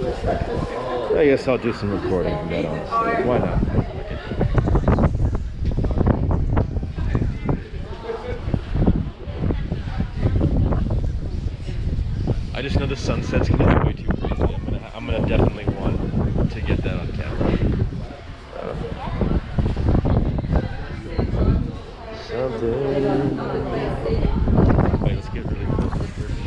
I guess I'll do some recording from that, honestly. Why not? I just know the sunset's gonna be way too crazy. I'm gonna definitely want to get that on camera. Someday. Wait, let's get really close to it first.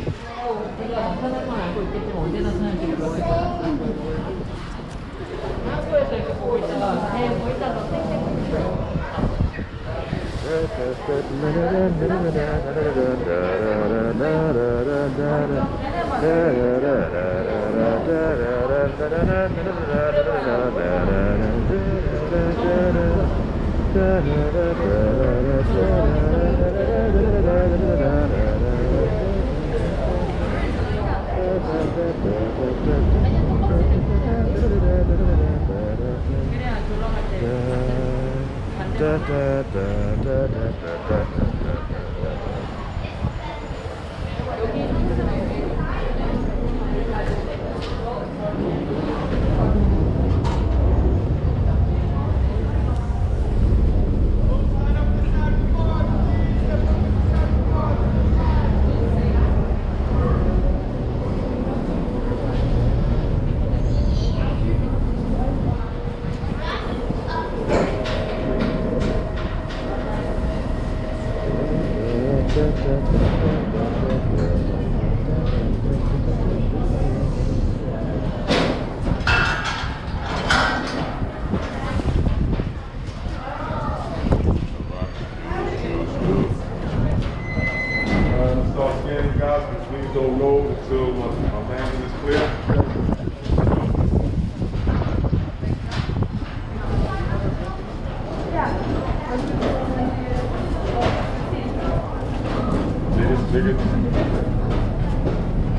Don't know until my landing is clear.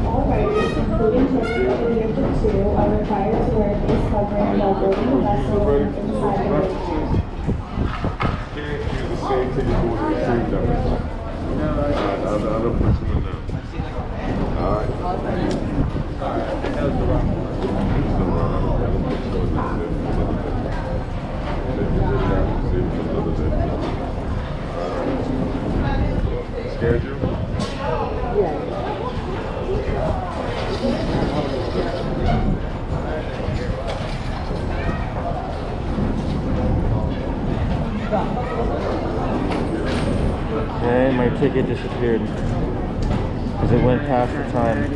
All riders, including children over the age of 2, are required to wear a face covering while boarding the vessel inside the boat. Can't use the same ticket for the same direction. I'll put you in now. Alright. That was the wrong one. Scared you? Yeah. Okay, my ticket disappeared because it went past the time.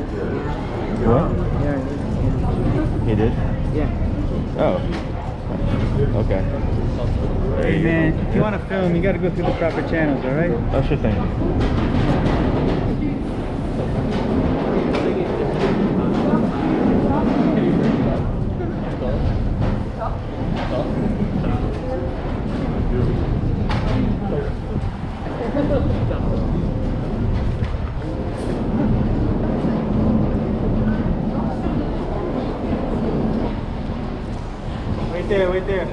What? He did? Yeah. Oh. Okay. Hey man, if you want to film, you got to go through the proper channels, all right? Oh, sure thing. Wait there.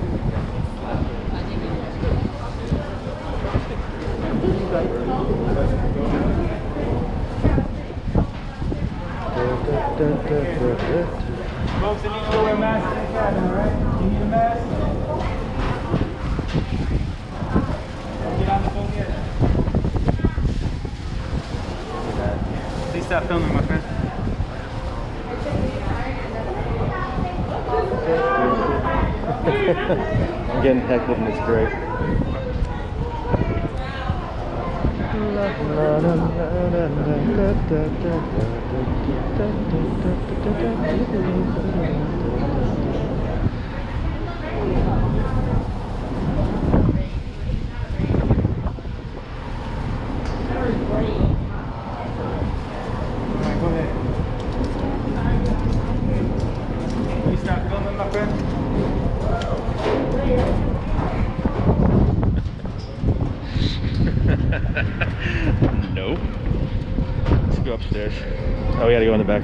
Folks, you need to wear masks in the cabin, all right? You need a mask? Get on the phone yet. Please stop filming, my friend. I'm getting heckled and it's great. Alright, go ahead. Please stop filming, my friend. Nope. Let's go upstairs. Oh, we gotta go in the back.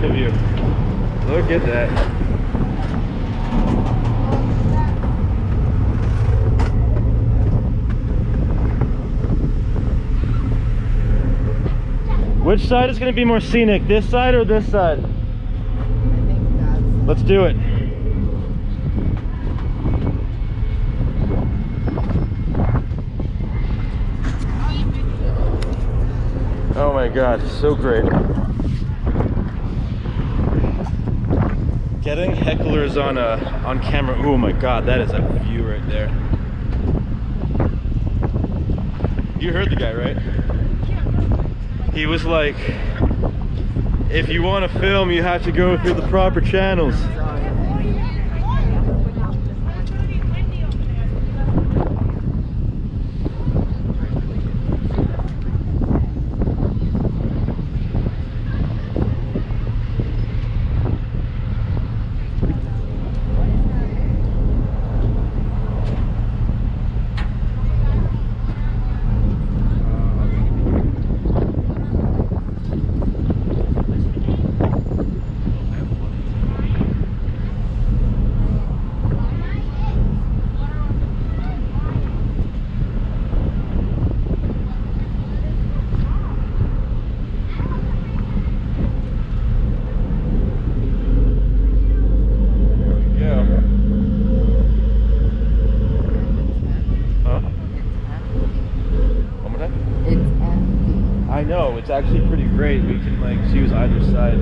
the view. Look at that. Which side is going to be more scenic? This side or this side? I think that's... Let's do it. Oh my God, so great. Getting hecklers on camera. Oh my God, that is a view right there. You heard the guy, right? He was like, if you want to film, you have to go through the proper channels. I know, it's actually pretty great. We can like choose either side.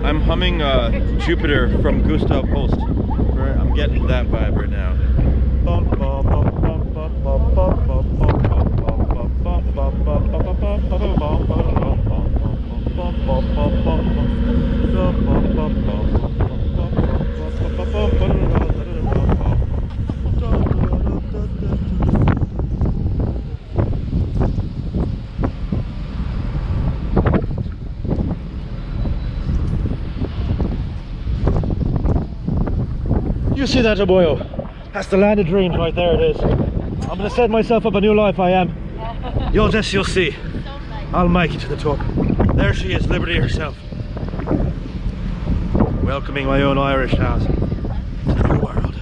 I'm humming Jupiter from Gustav Holst. I'm getting that vibe right now. You see that, Aboyo? That's the land of dreams right there, it is. I'm gonna set myself up a new life, I am. You'll see. I'll make it to the top. There she is, Liberty herself. Welcoming my own Irish house to the new world.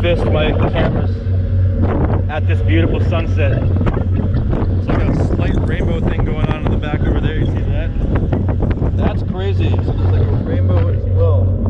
fist my cameras at this beautiful sunset. It's like a slight rainbow thing going on in the back over there. You see that? That's crazy. So there's like a rainbow as well.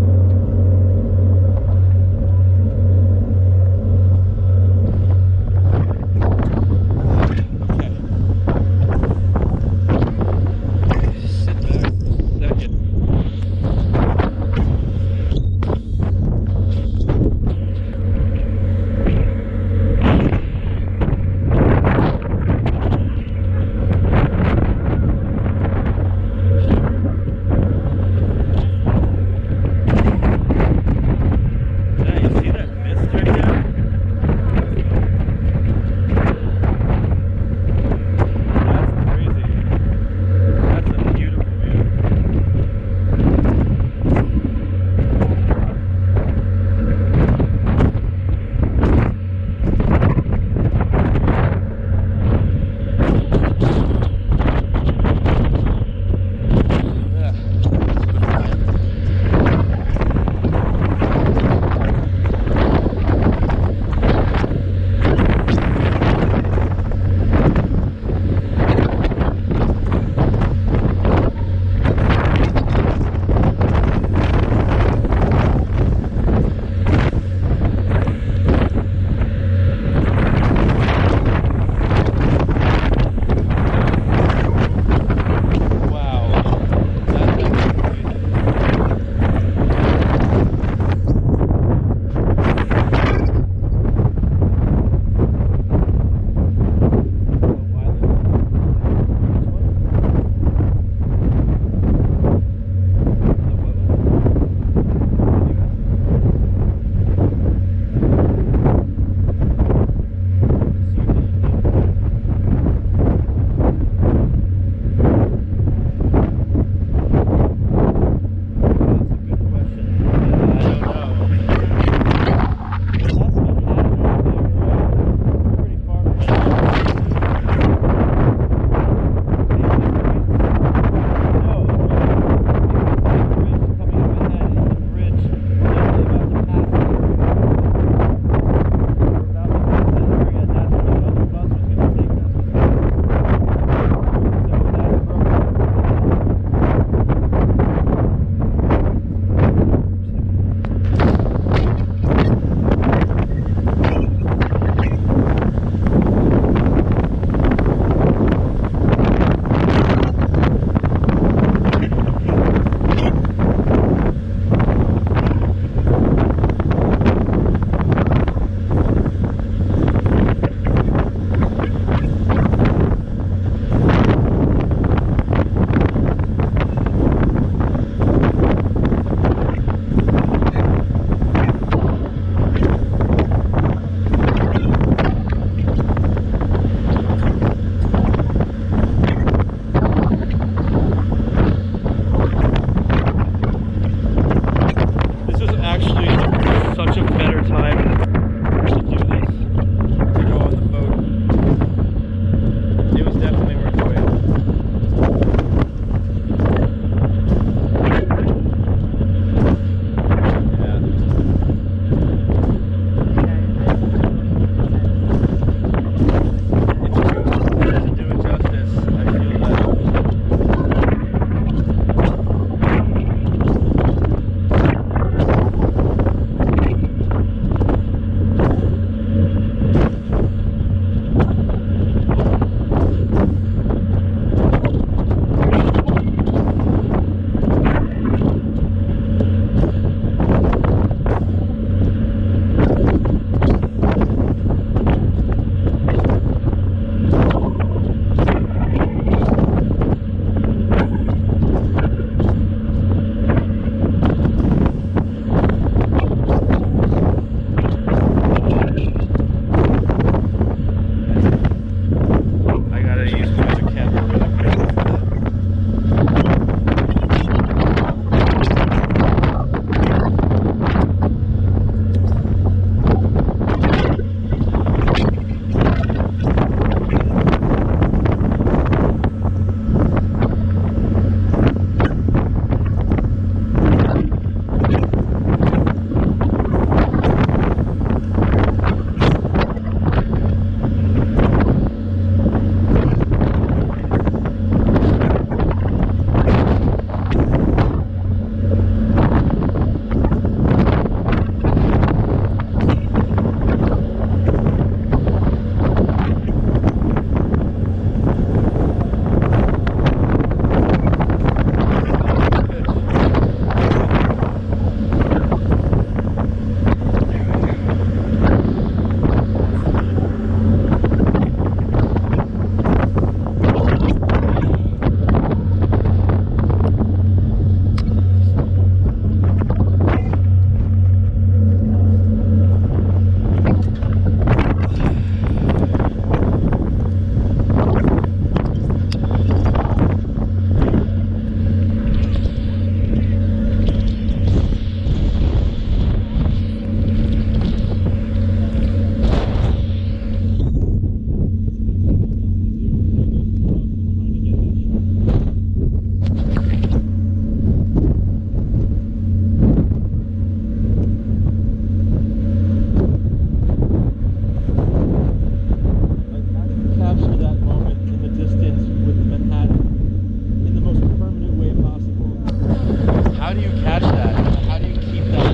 do you catch that? How do you keep that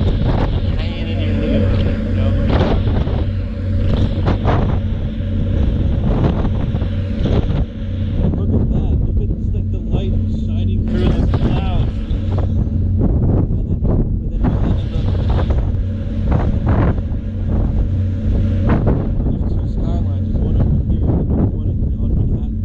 hanging in your living room? You know? Look at that. Look at this, like the light shining through the clouds. There's two skylines. There's one over here and there's one on Manhattan.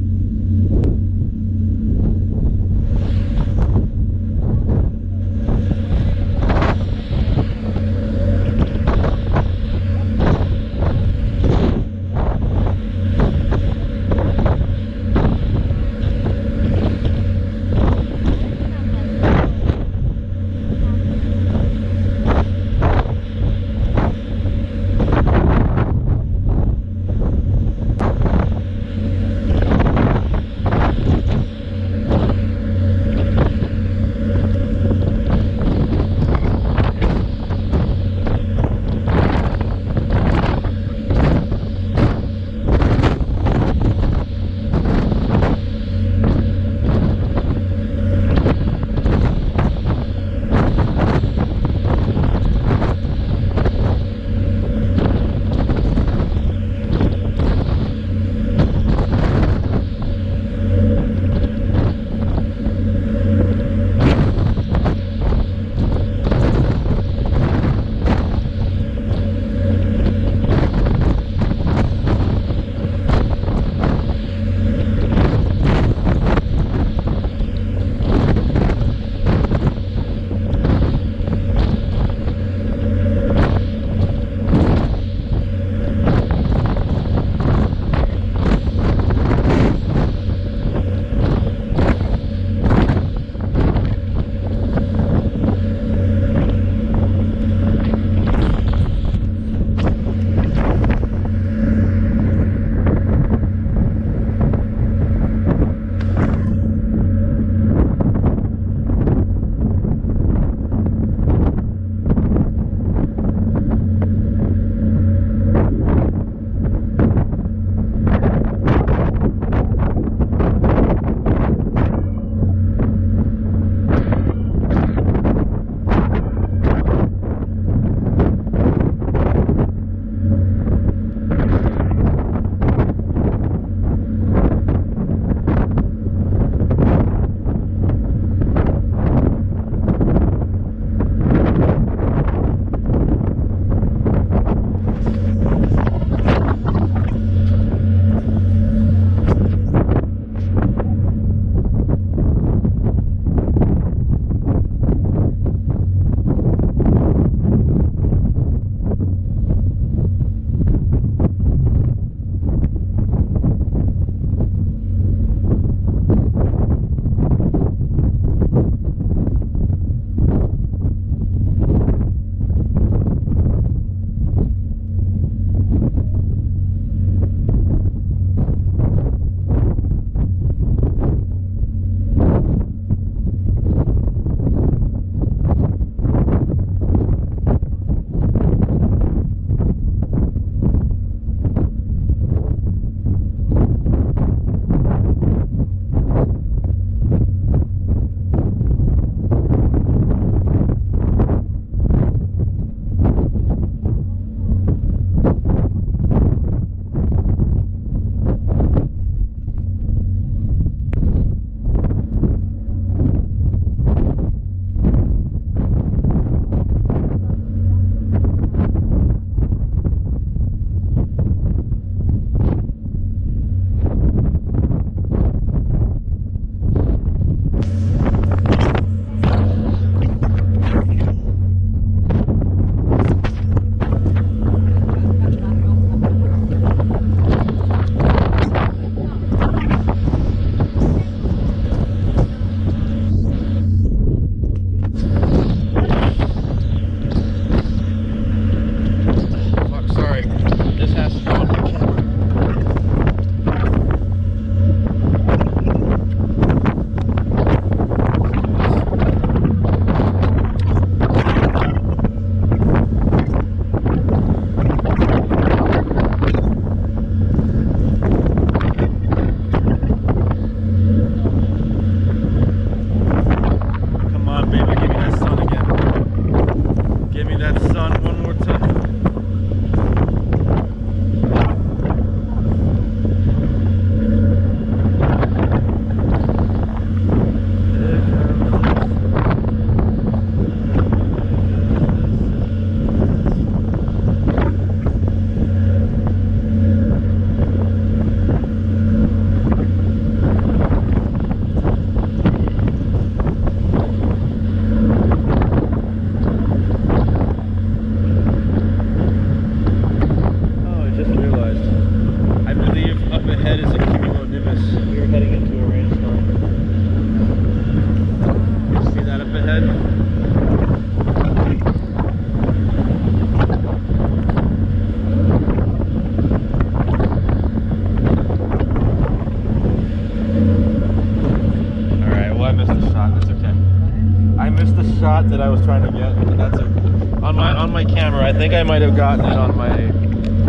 shot that I was trying to get. But that's on my camera. I think I might have gotten it on my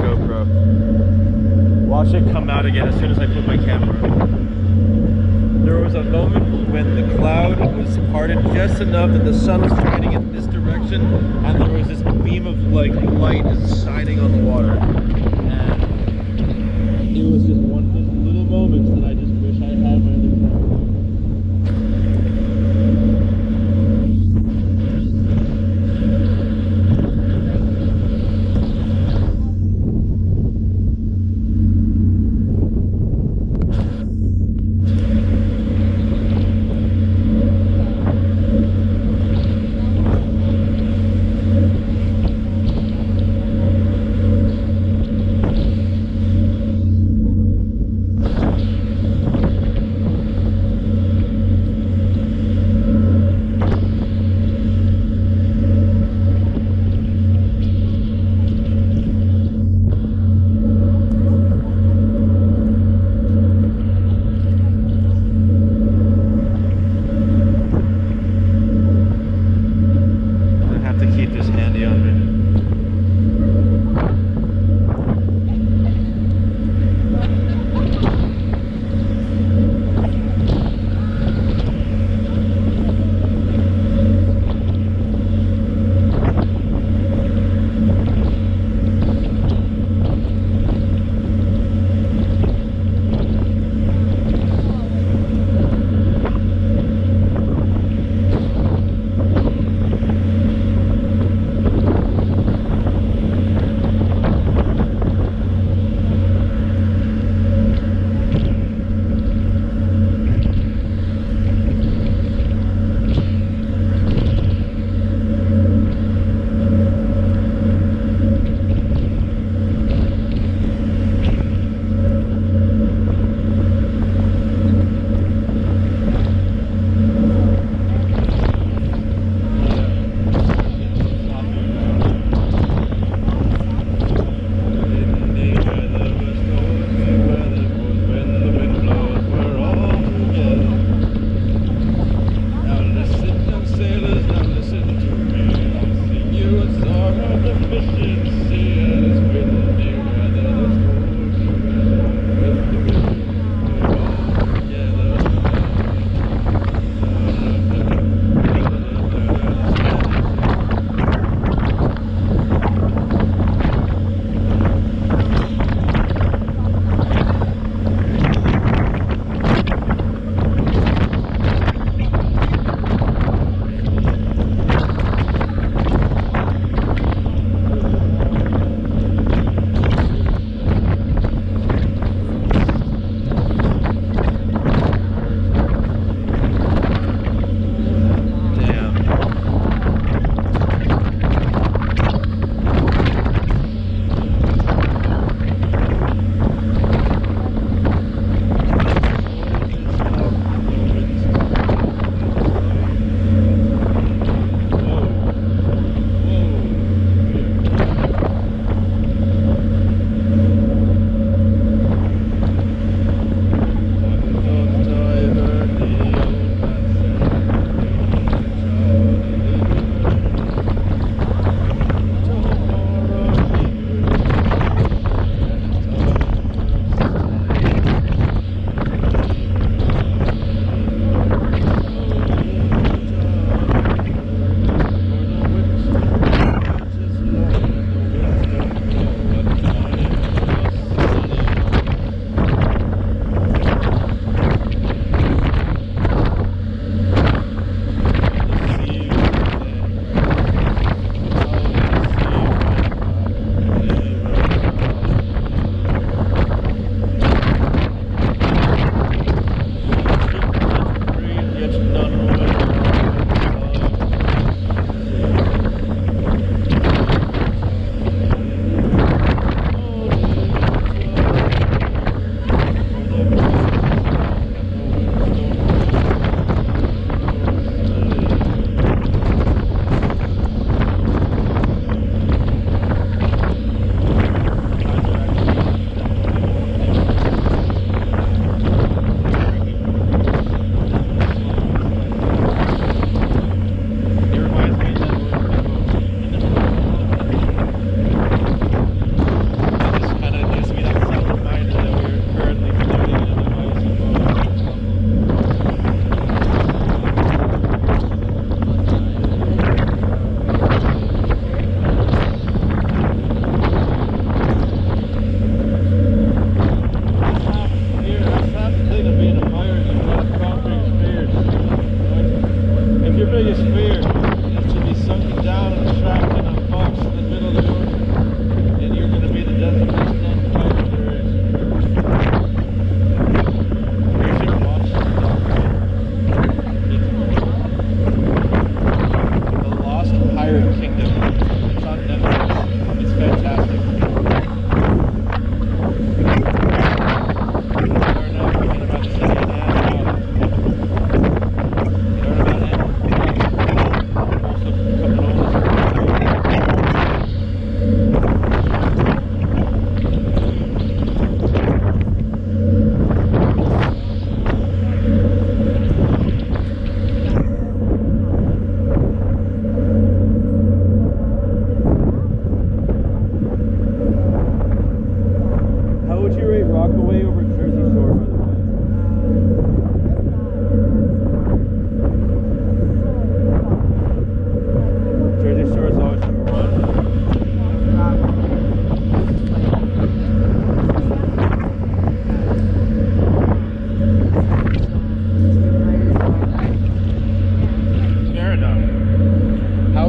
GoPro. Watch it come out again as soon as I put my camera on. There was a moment when the cloud was parted just enough that the sun was shining in this direction, and there was this beam of like light just shining on the water. And it was just one of those little moments that I just wish I had my other camera.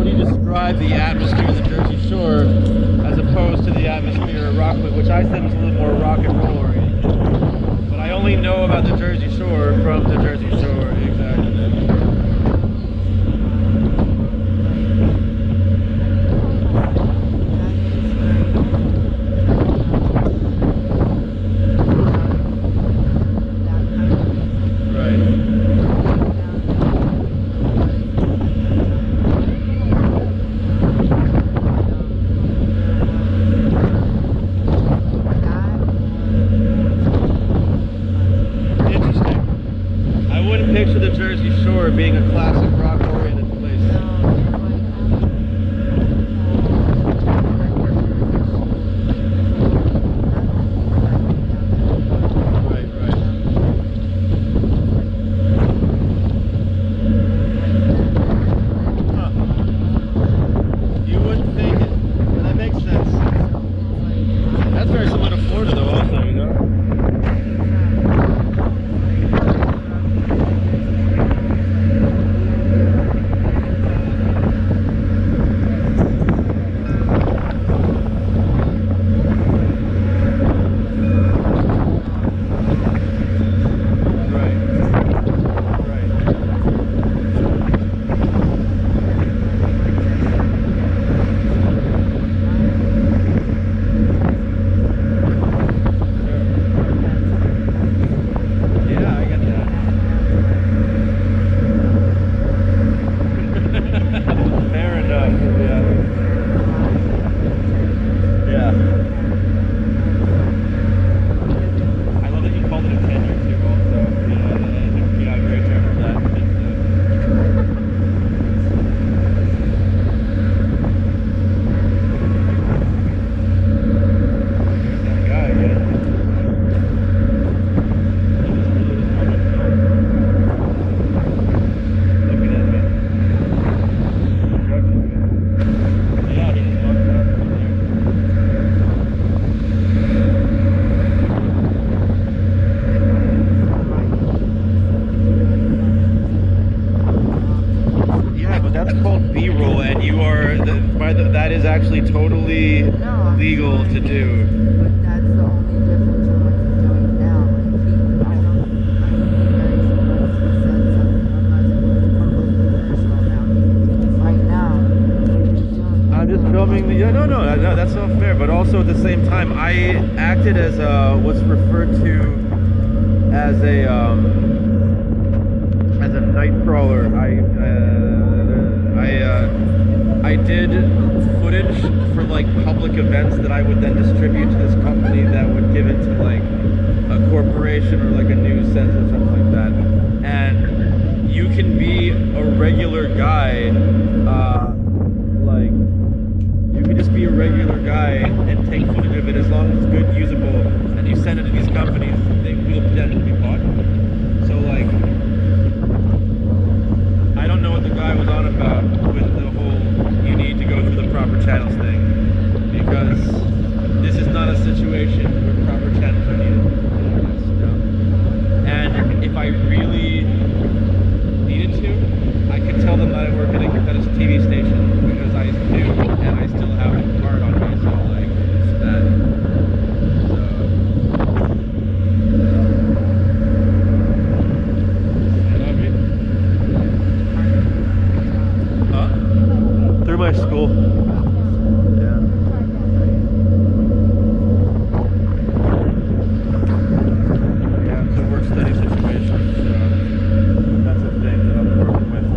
you describe the atmosphere of the Jersey Shore as opposed to the atmosphere of Rockaway, which I said was a little more rock and roll oriented. But I only know about the Jersey Shore from the Jersey Shore, exactly. Picture the Jersey Shore being a classic rock-oriented place. Right, right. Huh. You wouldn't think it, but that makes sense. That's very similar to Florida, though, also, you know? That is actually totally legal to do. But that's the only difference in what you're doing now. Like, I don't think very surprised you said something unless it was completely personal now. Right now, what you're doing. I'm just filming the. Yeah, no, that's not fair. But also at the same time, I acted as what's referred to as a night crawler. I did footage for like public events that I would then distribute to this company that would give it to like a corporation or like a news center or something like that. And you can be a regular guy, like you can just be a regular guy and take footage of it as long as it's good, usable, and you send it to these companies. They will potentially be bought. So like, I don't know what the guy was on about with the whole you need to go through the proper channels thing, because this is not a situation where proper channels are needed. And if I really needed to, I could tell them that I work at a TV station, because I do, and I still have a card on me, so like, it's that. Through my school. Yeah. Yeah, it's a work study situation, so that's a thing that I'm working with.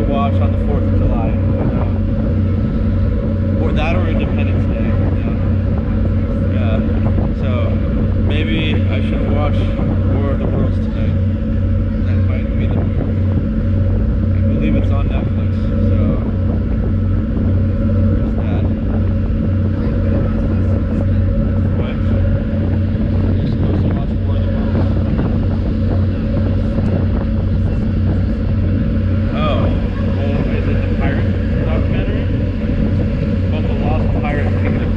to watch on the 4th of July. Or that or Independence Day. Yeah. So maybe I should watch War of the Worlds tonight. That might be the move. I believe it's on Netflix, so there's that. What? You're supposed to watch War of the Worlds. Oh, well, is it the pirate documentary? It's called The Lost Pirate Kingdom.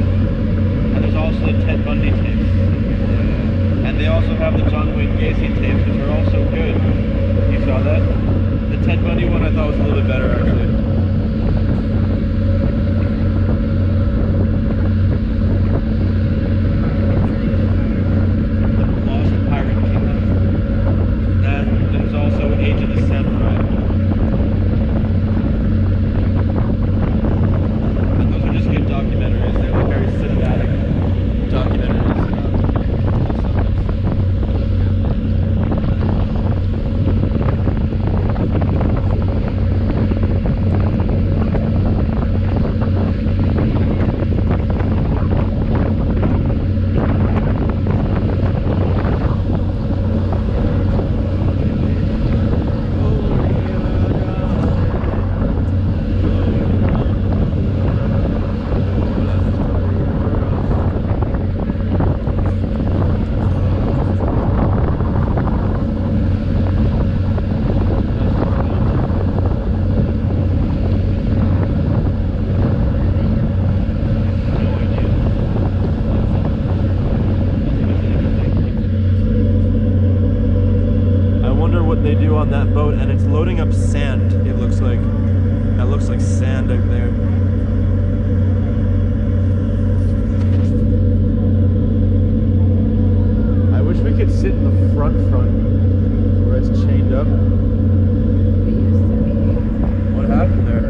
And there's also the Ted Bundy tapes. And they also have the John Wayne Gacy tapes, which are also good. You saw that? The Ted Bundy one I thought was a little bit better, actually. The Lost Pirate Kingdom. And there's also Age of the Samurai. And those are just good documentaries. They're like very cinematic documentaries. They do on that boat, and it's loading up sand. It looks like that looks like sand out there. I wish we could sit in the front where it's chained up. What happened there?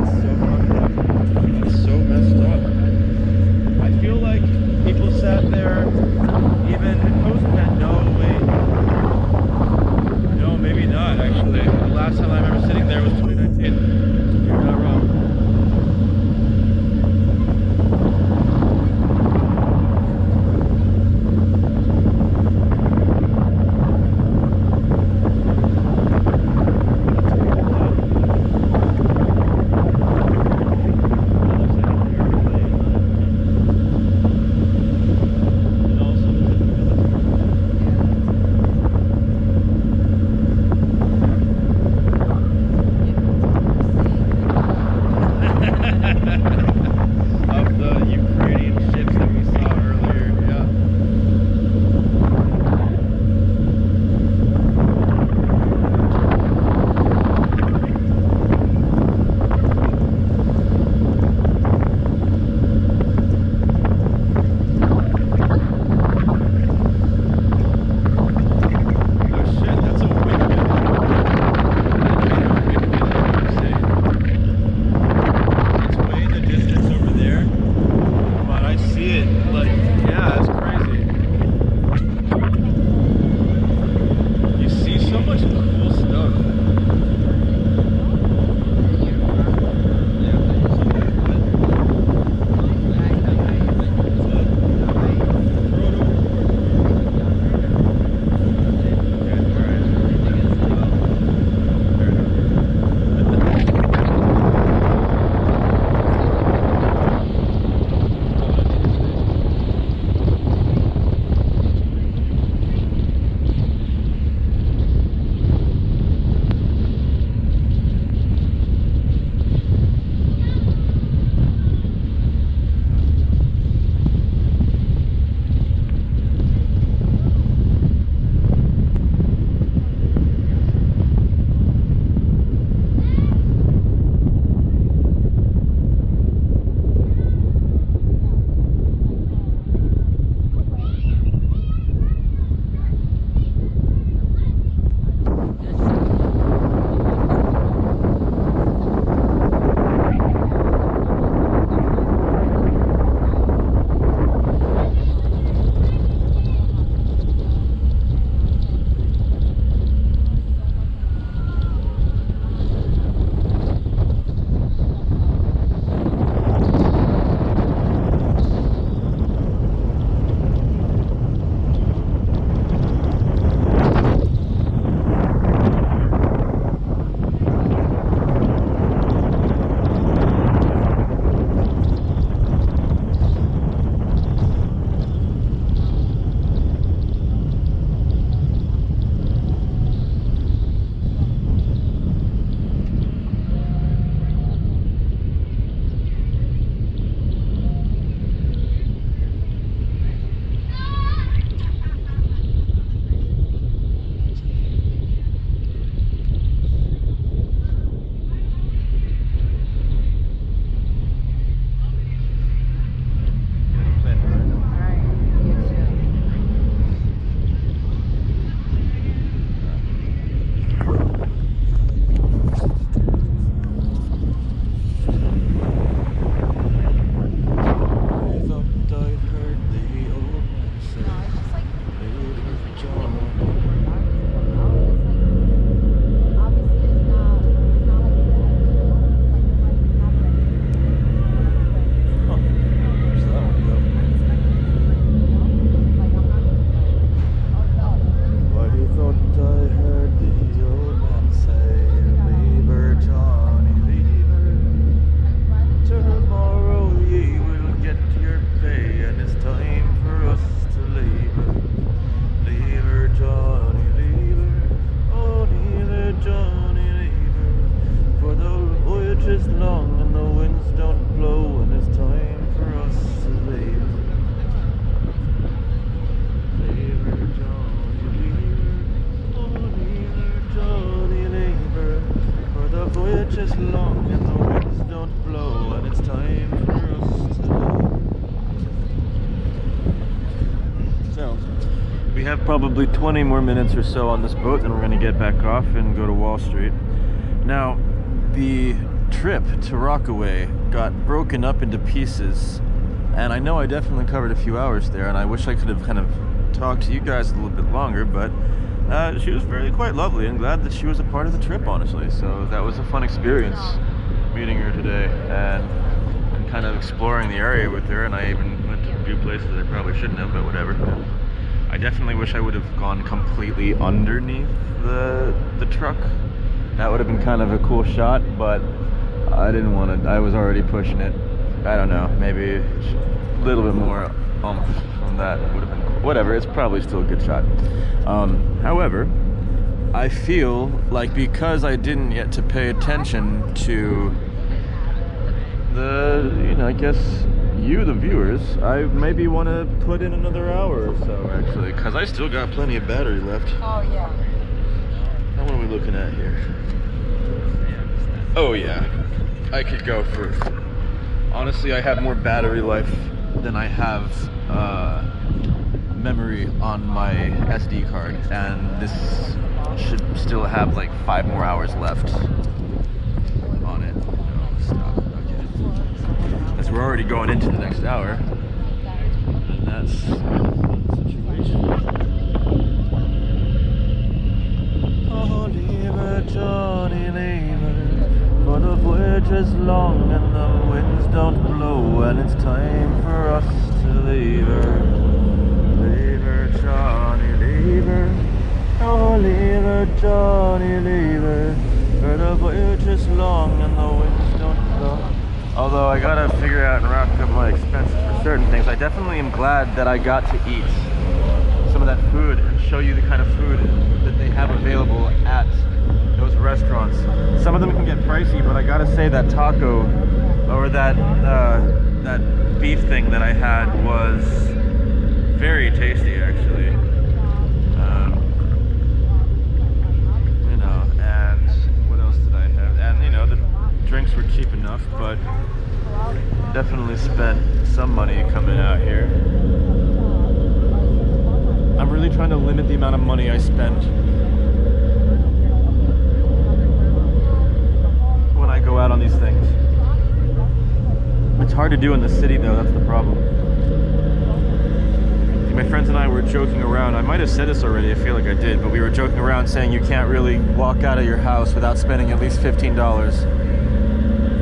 It's so fucked up. It's so messed up. I feel like people sat there even post-pandemic. No, wait. No, maybe not, actually. The last time I remember sitting there was 2019. You're not wrong. voyage is long and the winds don't blow, and it's time for us to... So, we have probably 20 more minutes or so on this boat, and we're going to get back off and go to Wall Street. Now, the trip to Rockaway got broken up into pieces, and I know I definitely covered a few hours there, and I wish I could have kind of talked to you guys a little bit longer, but she was really quite lovely, and glad that she was a part of the trip, honestly. So that was a fun experience meeting her today and kind of exploring the area with her, and I even went to a few places that I probably shouldn't have, but whatever. I definitely wish I would have gone completely underneath the truck. That would have been kind of a cool shot, but I didn't want to. I was already pushing it. I don't know, maybe a little bit more oomph from that would have been cool. Whatever, it's probably still a good shot. However, I feel like because I didn't get to pay attention to the, I guess you, the viewers, I maybe want to put in another hour or so, actually, because I still got plenty of battery left. Oh, yeah. Now what are we looking at here? Oh yeah, I could go for... Honestly, I have more battery life than I have memory on my SD card, and this should still have like 5 more hours left on it. No, stop. Okay. As we're already going into the next hour, and that's the situation. Oh, lever, Johnny, lever, for the voyage is long and the winds don't blow, and it's time for us to leave her. Leave her, Johnny, leave her. Oh, leave her, Johnny, leave her, for the voyage is long and the winds don't blow. Although I gotta figure out and rack up my expenses for certain things, I definitely am glad that I got to eat some of that food and show you the kind of food that they have available at those restaurants. Some of them can get pricey, but I gotta say that taco or that beef thing that I had was very tasty, actually. And what else did I have? And the drinks were cheap enough, but definitely spent some money coming out here. I'm really trying to limit the amount of money I spend when I go out on these things. It's hard to do in the city though, that's the problem. My friends and I were joking around. I might have said this already, I feel like I did, but we were joking around saying you can't really walk out of your house without spending at least $15.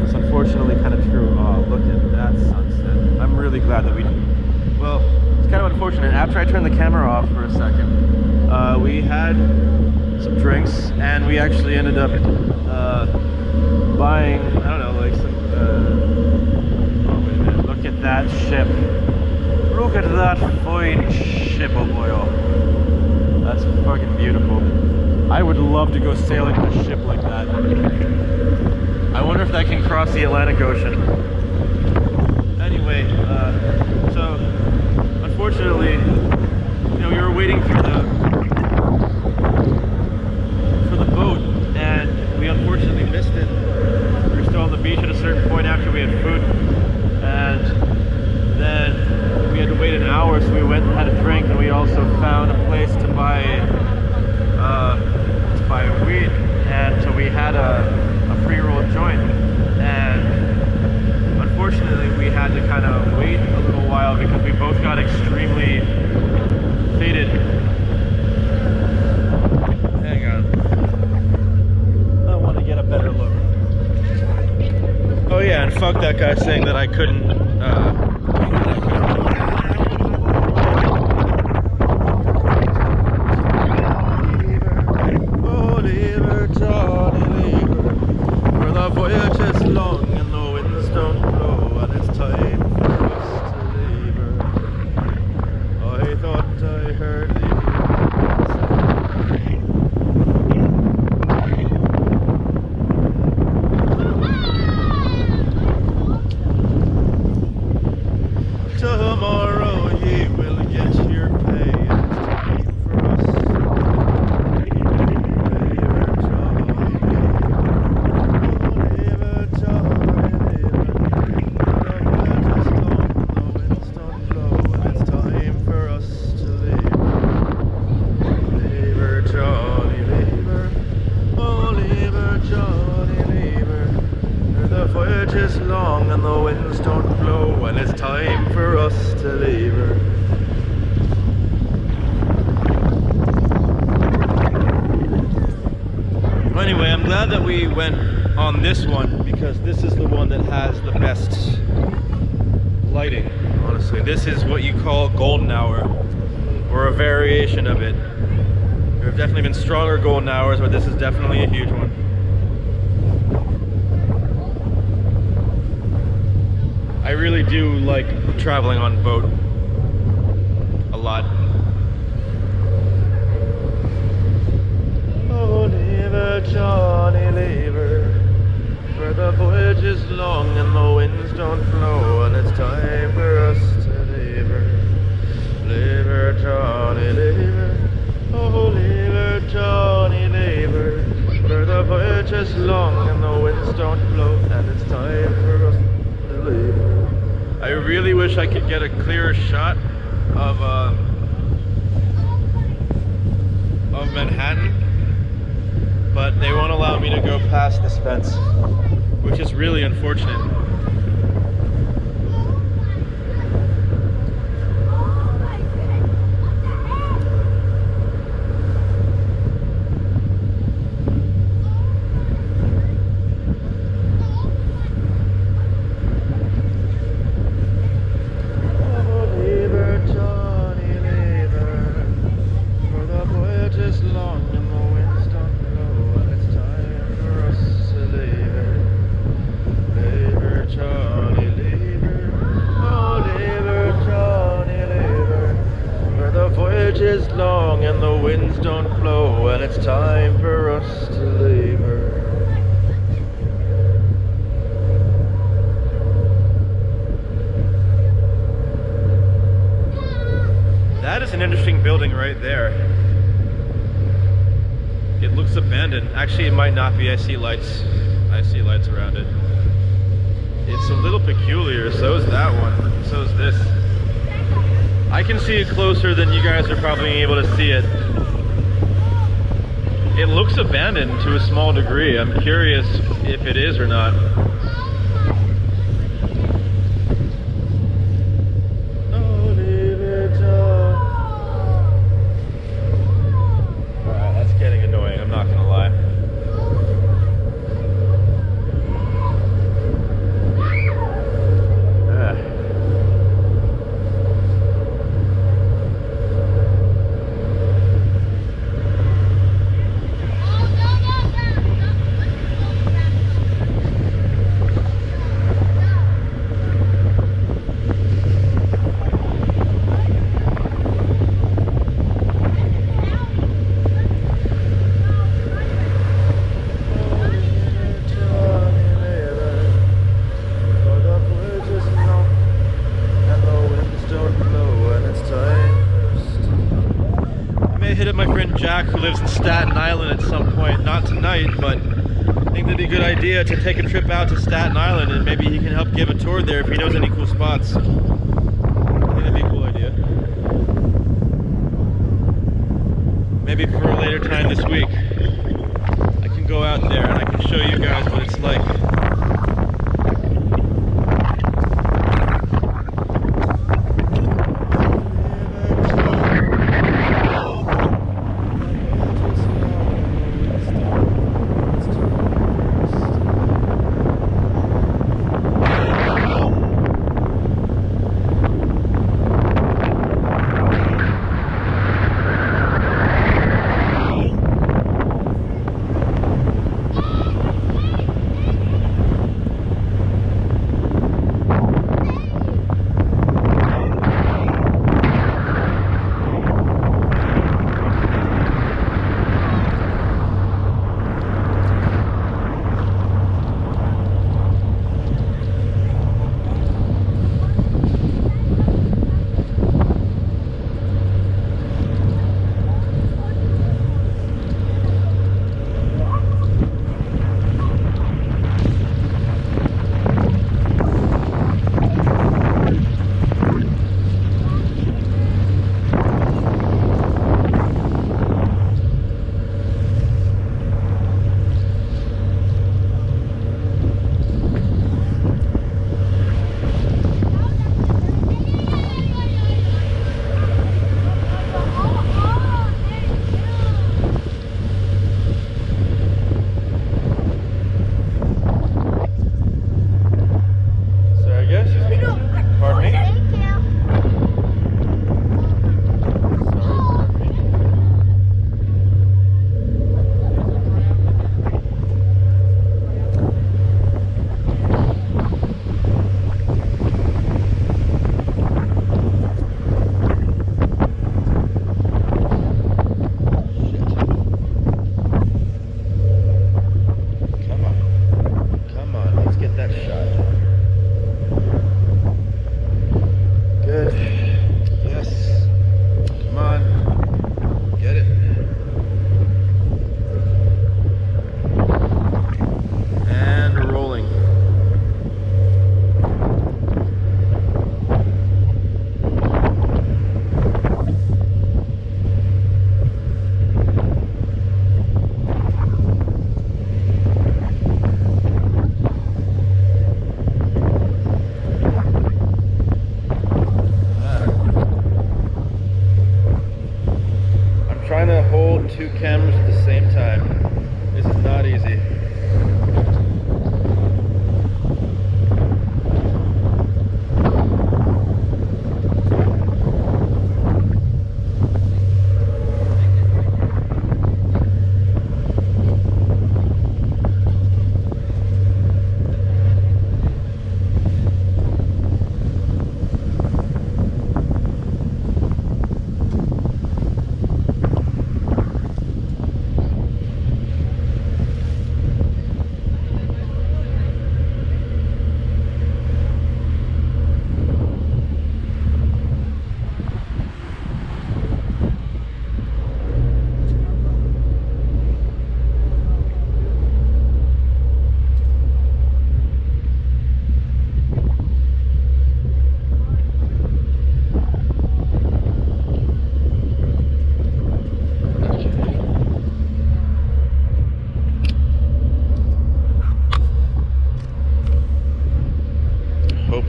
It's unfortunately kind of true. Oh, look at that sunset. I'm really glad that we... Well, it's kind of unfortunate. After I turned the camera off for a second, we had some drinks, and we actually ended up buying, I don't know, like some... oh, wait a minute. Look at that ship. Look at that fine ship, oh boy. Oh. That's fucking beautiful. I would love to go sailing in a ship like that. I wonder if that can cross the Atlantic Ocean. Anyway, so unfortunately, we were waiting for the boat, and we unfortunately missed it. We were still on the beach at a certain point after we had food, and then we had to wait an hour, so we went and had a drink, and we also found a place to buy weed, and so we had a pre-rolled joint, and unfortunately we had to kind of wait a little while because we both got extremely faded. Hang on, I want to get a better look. Oh yeah, and fuck that guy saying that I couldn't voyage is long and the winds don't blow, and it's time for us to leave her. I thought I heard the Johnny Lever. The voyage is long and the winds don't blow, and it's time for us to leave her. Anyway, I'm glad that we went on this one because this is the one that has the best lighting, honestly. This is what you call golden hour, or a variation of it. There have definitely been stronger golden hours, but this is definitely a huge one. I really do like traveling on boat a lot. Oh, lever, Johnny, lever, for the voyage is long and the winds don't blow, and it's time for us to leave her. Lever, Johnny, lever, oh, lever, Johnny, lever, for the voyage is long and the winds don't blow, and it's time for us to leave her. I really wish I could get a clearer shot of Manhattan, but they won't allow me to go past this fence, which is really unfortunate. Is long and the winds don't blow, and it's time for us to leave her. That is an interesting building right there. It looks abandoned. Actually, it might not be. I see lights. I see lights around it. It's a little peculiar. So is that one. So is this. I can see it closer than you guys are probably able to see it. It looks abandoned to a small degree. I'm curious if it is or not. Alright, that's getting annoying, I'm not gonna lie. Hit up my friend Jack, who lives in Staten Island, at some point. Not tonight, but I think that'd be a good idea to take a trip out to Staten Island, and maybe he can help give a tour there if he knows any cool spots. I think that'd be a cool idea. Maybe for a later time this week, I can go out there and I can show you guys what it's like.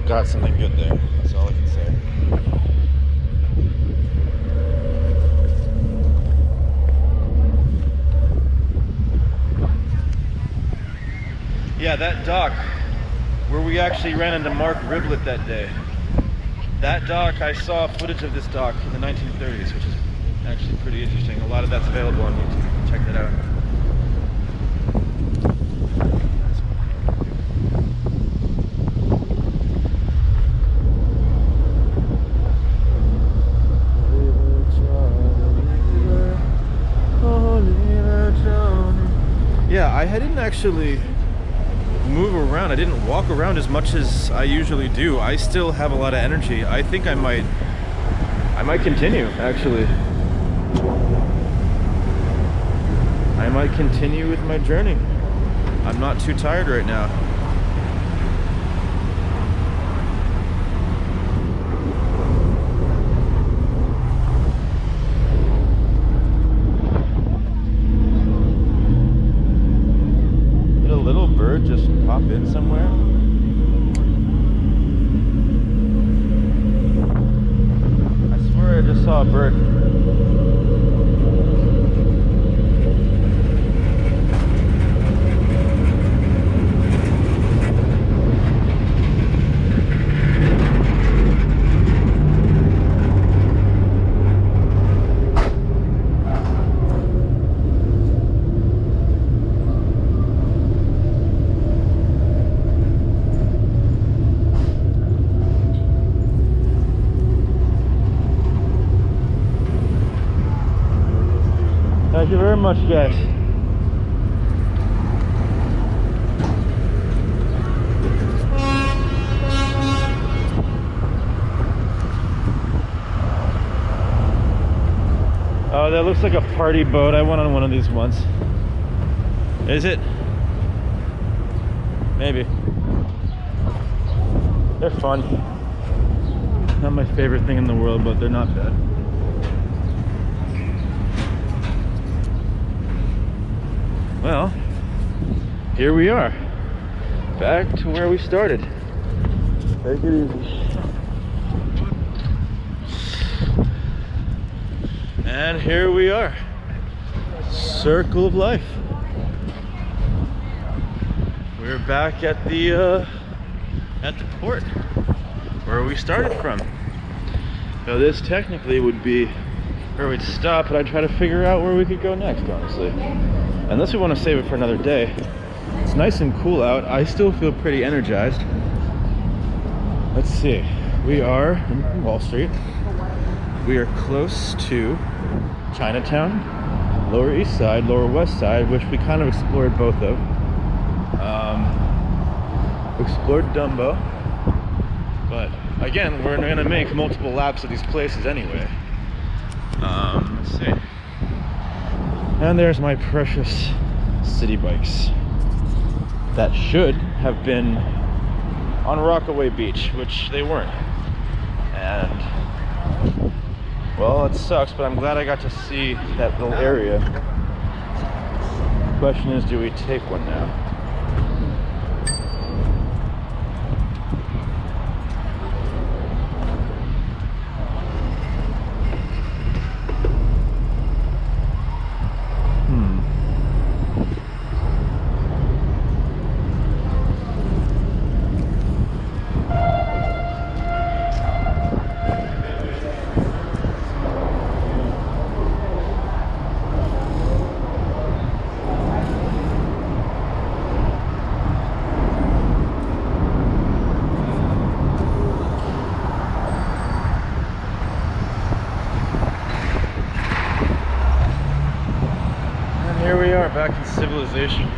got something good there. That's all I can say. Yeah, that dock where we actually ran into Mark Riblet that day. That dock, I saw footage of this dock in the 1930s, which is actually pretty interesting. A lot of that's available on YouTube. Check that out. Yeah, I didn't actually move around. I didn't walk around as much as I usually do. I still have a lot of energy. I think I might continue, actually. I might continue with my journey. I'm not too tired right now. Just pop in somewhere. I swear I just saw a bird. Thank you very much, guys. Oh, that looks like a party boat. I went on one of these once. Is it? Maybe. They're fun. Not my favorite thing in the world, but they're not bad. Well, here we are, back to where we started. Take it easy. And here we are, circle of life. We're back at the port where we started from. Now this technically would be where we'd stop, but I'd try to figure out where we could go next, honestly. Unless we want to save it for another day. It's nice and cool out. I still feel pretty energized. Let's see. We are in Wall Street. We are close to Chinatown, Lower East Side, Lower West Side, which we kind of explored both of. Explored Dumbo. But again, we're going to make multiple laps of these places anyway. Let's see. And there's my precious city bikes that should have been on Rockaway Beach, which they weren't. And well, it sucks, but I'm glad I got to see that little area. The question is, do we take one now? Here we are back in civilization.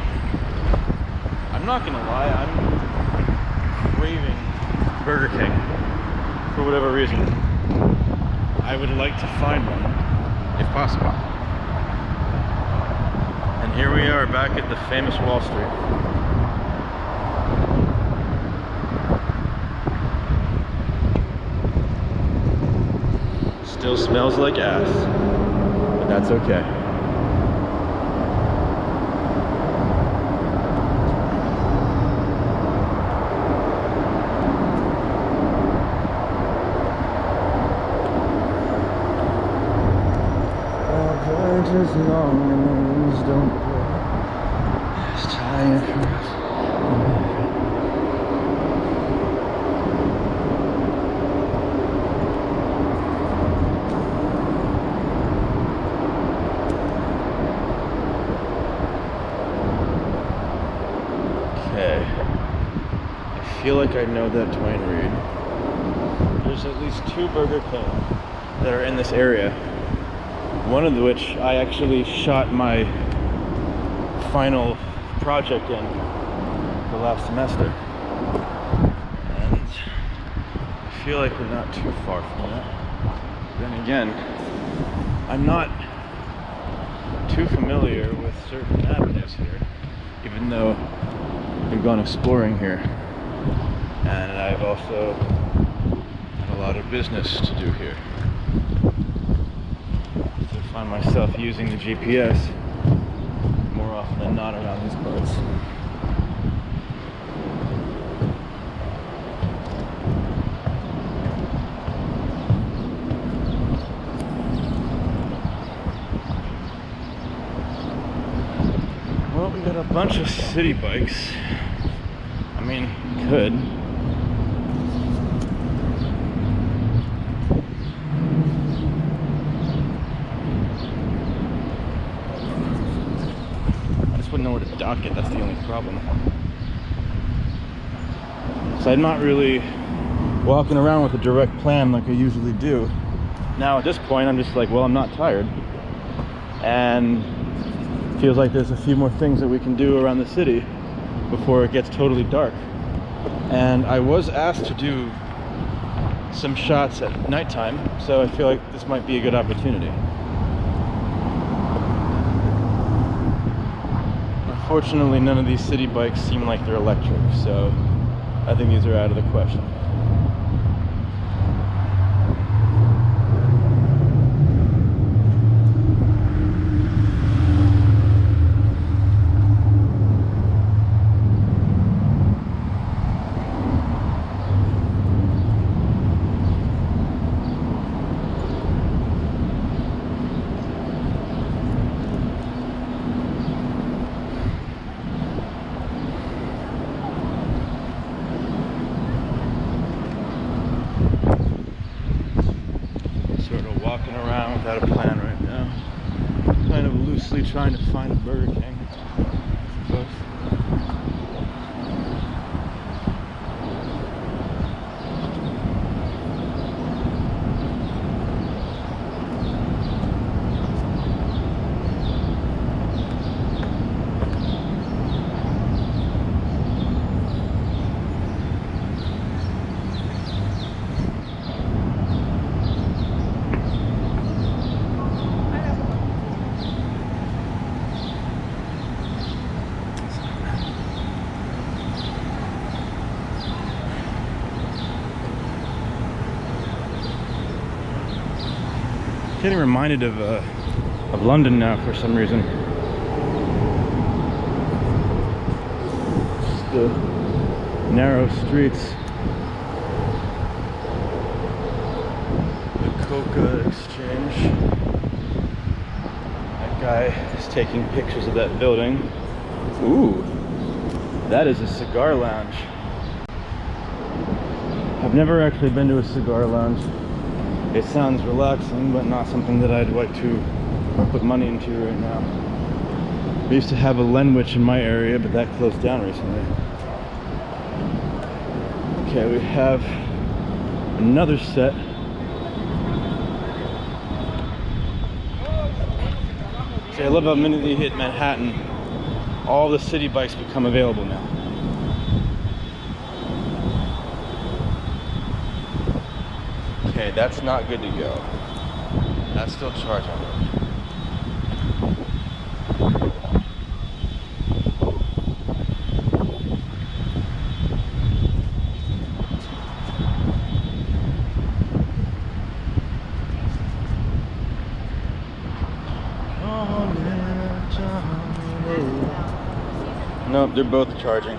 I'm not gonna lie, I'm craving Burger King for whatever reason. I would like to find one, if possible. And here we are back at the famous Wall Street. Still smells like ass, but that's okay. Okay. I feel like I know that Dwayne Reed. There's at least 2 Burger King that are in this area. One of which I actually shot my final project in for last semester. And I feel like we're not too far from that. Then again, I'm not too familiar with certain avenues here, even though we've gone exploring here. And I've also had a lot of business to do here. So I find myself using the GPS more often than not around these parts. Well, we got a bunch of city bikes. I mean, could. I just wouldn't know where to dock it, that's the only problem. So I'm not really walking around with a direct plan like I usually do. Now at this point, I'm just like, well, I'm not tired. And feels like there's a few more things that we can do around the city before it gets totally dark. And I was asked to do some shots at nighttime, so I feel like this might be a good opportunity. Unfortunately, none of these city bikes seem like they're electric, so I think these are out of the question. Walking around without a plan right now. Kind of loosely trying to find a Burger King, I suppose. Getting reminded of London now for some reason. Just the narrow streets. The Coca Exchange. That guy is taking pictures of that building. Ooh, that is a cigar lounge. I've never actually been to a cigar lounge. It sounds relaxing, but not something that I'd like to put money into right now. We used to have a Lenwich in my area, but that closed down recently. Okay, we have another set. See, I love how the minute you hit Manhattan, all the city bikes become available now. Okay, that's not good to go. That's still charging. Nope, they're both charging.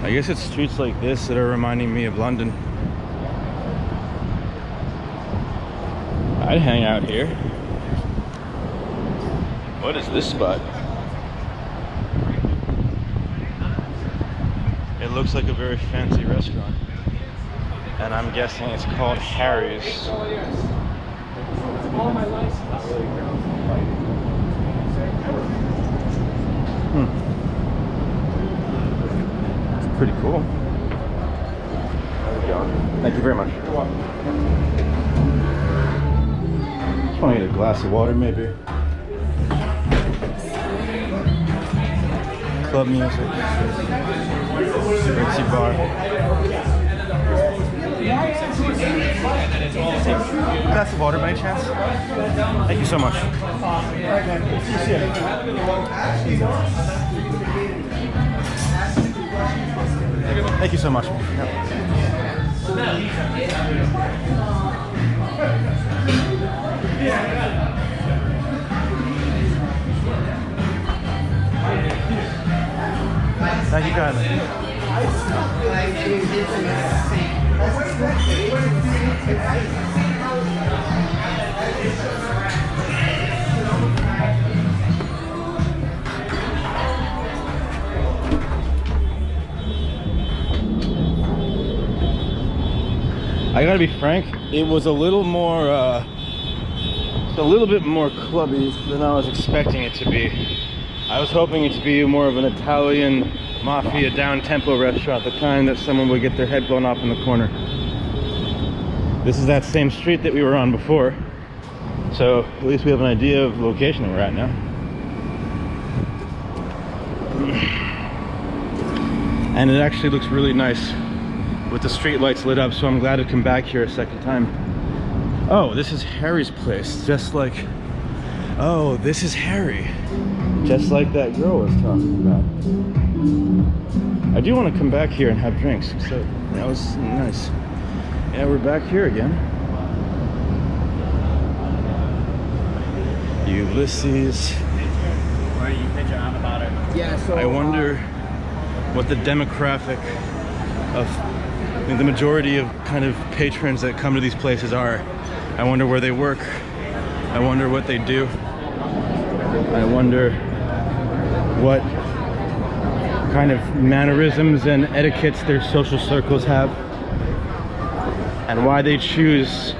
I guess it's streets like this that are reminding me of London. I'd hang out here. What is this spot? It looks like a very fancy restaurant. And I'm guessing it's called Harry's. It's pretty cool. Thank you very much. Just want to get a glass of water, maybe. Club music. Ritzy bar. Glass of water by any chance? Thank you so much. Thank you so much. Thank you kindly. I gotta be frank, it was a little more, a little bit more clubby than I was expecting it to be. I was hoping it to be more of an Italian mafia down-tempo restaurant, the kind that someone would get their head blown off in the corner. This is that same street that we were on before, so at least we have an idea of the location that we're at now. And it actually looks really nice with the street lights lit up, so I'm glad to come back here a second time. Oh, this is Harry's place, just like, oh, this is Harry, just like that girl was talking about. I do want to come back here and have drinks, so that was nice. Yeah, we're back here again. Ulysses. Where you pitch on about it? Yeah, so I wonder what the demographic of the majority of kind of patrons that come to these places are. I wonder where they work. I wonder what they do. I wonder what kind of mannerisms and etiquettes their social circles have, and why they choose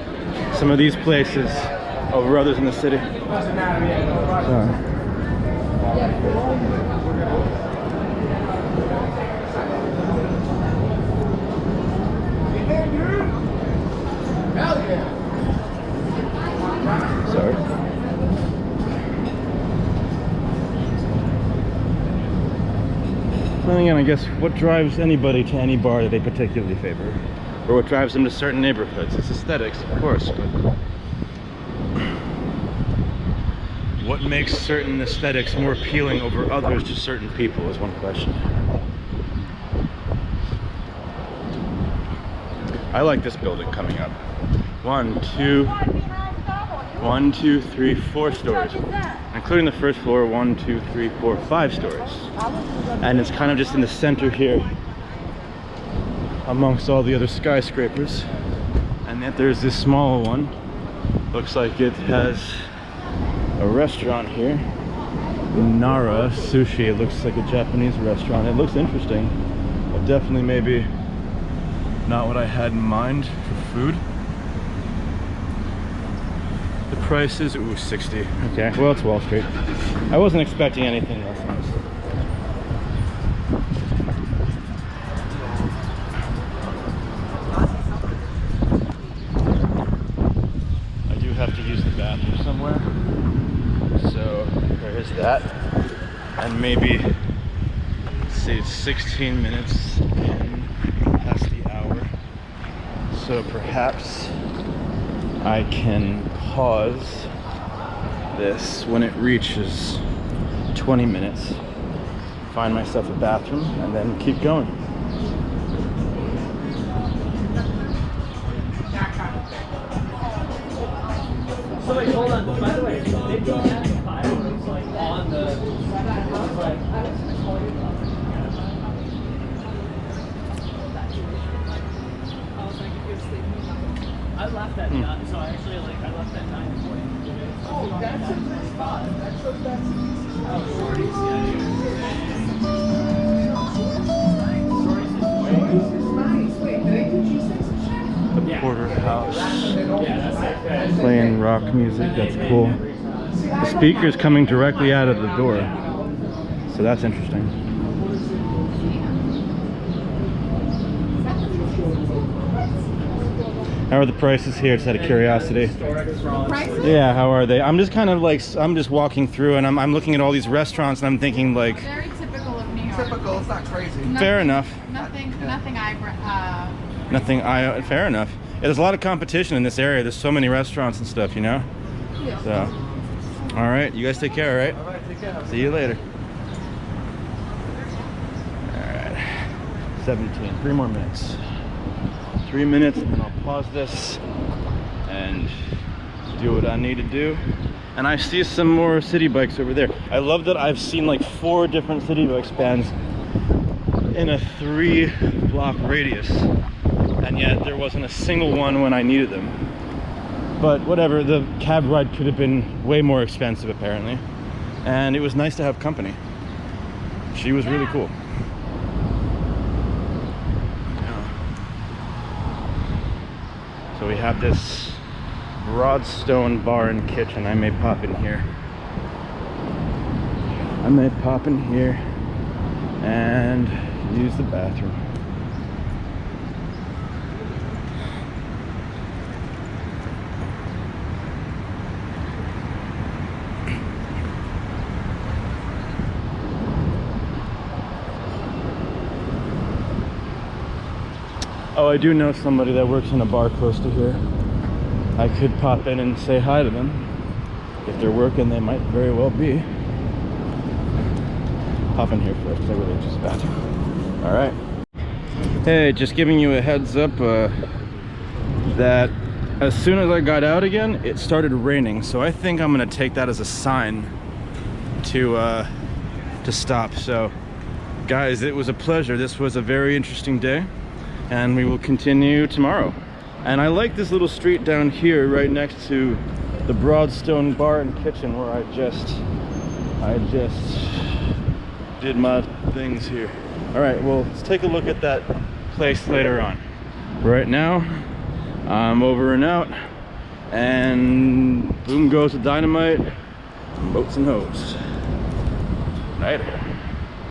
some of these places over others in the city. Sorry. Then again, I guess what drives anybody to any bar that they particularly favor, or what drives them to certain neighborhoods? It's aesthetics, of course, but what makes certain aesthetics more appealing over others to certain people is one question. I like this building coming up. 1, 2, 3, 4 stories, including the first floor. 1, 2, 3, 4, 5 stories, and it's kind of just in the center here amongst all the other skyscrapers. And yet there's this small one. Looks like it has a restaurant here, Nara Sushi. It looks like a Japanese restaurant. It looks interesting, but definitely maybe not what I had in mind for food. The price is, ooh, 60. Okay, well, it's Wall Street. I wasn't expecting anything less, honestly. I do have to use the bathroom somewhere, so there is that. And maybe, let's see, it's 16 minutes in past the hour, so perhaps I can pause this when it reaches 20 minutes, find myself a bathroom, and then keep going. So wait, hold on. By the way, they don't have the fireworks like on the. I left at 9, so I actually I left at 9:40. Oh, that's a good spot. That's Nice. Wait, did I do cheesesteaks and shit? The porterhouse, Yeah, that's playing rock music. That's cool. The speaker's coming directly out of the door, so that's interesting. How are the prices here? Just out of curiosity. Prices? Yeah, how are they? I'm just kind of like, I'm just walking through and I'm looking at all these restaurants and I'm thinking like, Very typical of New York. Typical, it's not crazy. fair enough. Nothing Fair enough. Yeah, there's a lot of competition in this area. There's so many restaurants and stuff, you know? Yeah. So, all right, you guys take care, all right? All right, take care. See you later. All right, 17, 3 more minutes. 3 minutes and then I'll pause this and do what I need to do. And I see some more city bikes over there. I love that I've seen like 4 different city bike spans in a 3-block radius, and yet there wasn't a single one when I needed them. But whatever, the cab ride could have been way more expensive apparently, and it was nice to have company. She was really cool. So we have this Broadstone bar and kitchen. I may pop in here. I may pop in here and use the bathroom. Oh, I do know somebody that works in a bar close to here. I could pop in and say hi to them. If they're working, they might very well be. Hop in here first, because I really just bathroom. All right. Hey, just giving you a heads up that as soon as I got out again, it started raining. So I think I'm gonna take that as a sign to stop. So, guys, it was a pleasure. This was a very interesting day, and we will continue tomorrow. And I like this little street down here right next to the Broadstone Bar and Kitchen where I just did my things here. All right, well, let's take a look at that place later on. Right now, I'm over and out, and boom goes the dynamite, boats and hoes. Later.